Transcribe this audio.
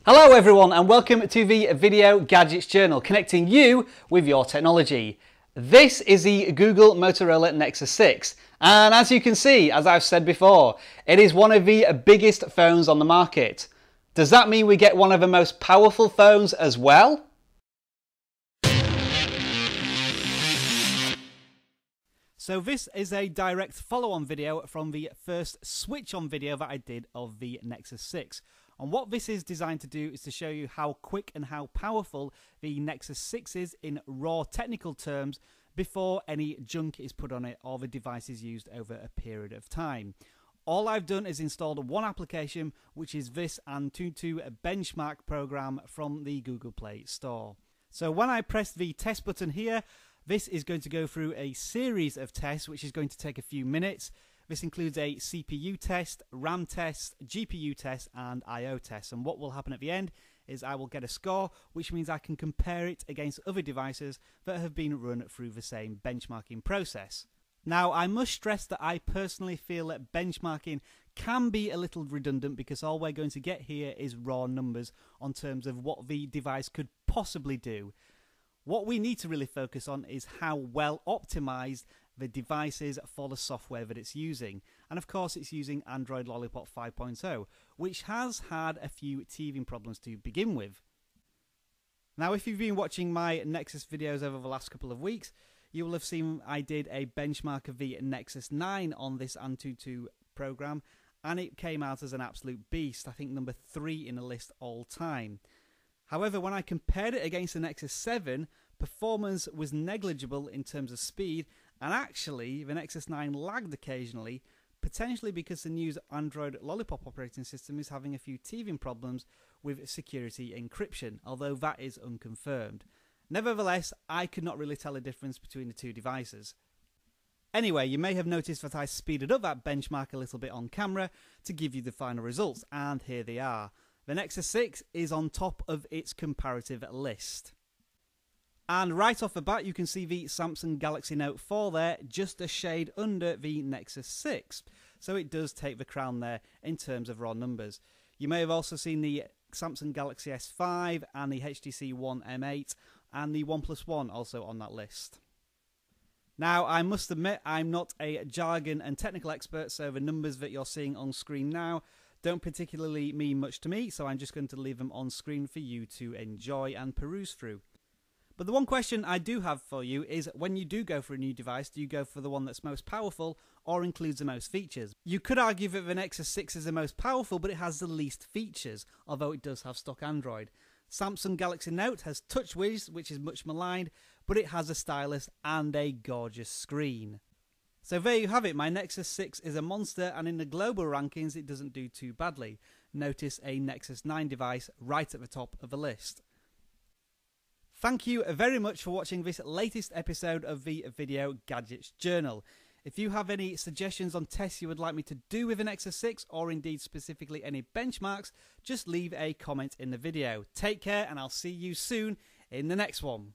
Hello everyone and welcome to the Video Gadgets Journal, connecting you with your technology. This is the Google Motorola Nexus 6 and as you can see, as I've said before, it is one of the biggest phones on the market. Does that mean we get one of the most powerful phones as well? So this is a direct follow-on video from the first switch-on video that I did of the Nexus 6. And what this is designed to do is to show you how quick and how powerful the Nexus 6 is in raw technical terms before any junk is put on it or the device is used over a period of time. All I've done is installed one application, which is this AnTuTu benchmark program from the Google Play Store. So when I press the test button here, this is going to go through a series of tests which is going to take a few minutes. This includes a CPU test, RAM test, GPU test and I/O test, and what will happen at the end is I will get a score, which means I can compare it against other devices that have been run through the same benchmarking process. Now I must stress that I personally feel that benchmarking can be a little redundant because all we're going to get here is raw numbers on terms of what the device could possibly do. What we need to really focus on is how well optimized the device is for the software that it's using. And of course it's using Android Lollipop 5.0, which has had a few teething problems to begin with. Now if you've been watching my Nexus videos over the last couple of weeks, you will have seen I did a benchmark of the Nexus 9 on this AnTuTu program, and it came out as an absolute beast. I think number 3 in the list all time. However, when I compared it against the Nexus 7, performance was negligible in terms of speed, and actually the Nexus 9 lagged occasionally, potentially because the new Android Lollipop operating system is having a few teething problems with security encryption, although that is unconfirmed. Nevertheless, I could not really tell a difference between the two devices. Anyway, you may have noticed that I speeded up that benchmark a little bit on camera to give you the final results, and here they are. The Nexus 6 is on top of its comparative list. And right off the bat you can see the Samsung Galaxy Note 4 there, just a shade under the Nexus 6. So it does take the crown there in terms of raw numbers. You may have also seen the Samsung Galaxy S5 and the HTC One M8 and the OnePlus One also on that list. Now I must admit I'm not a jargon and technical expert, so the numbers that you're seeing on screen now don't particularly mean much to me, so I'm just going to leave them on screen for you to enjoy and peruse through. But the one question I do have for you is, when you do go for a new device, do you go for the one that's most powerful or includes the most features? You could argue that the Nexus 6 is the most powerful, but it has the least features, although it does have stock Android. Samsung Galaxy Note has TouchWiz, which is much maligned, but it has a stylus and a gorgeous screen. So there you have it, my Nexus 6 is a monster, and in the global rankings it doesn't do too badly. Notice a Nexus 9 device right at the top of the list. Thank you very much for watching this latest episode of the Video Gadgets Journal. If you have any suggestions on tests you would like me to do with the Nexus 6, or indeed specifically any benchmarks, just leave a comment in the video. Take care and I'll see you soon in the next one.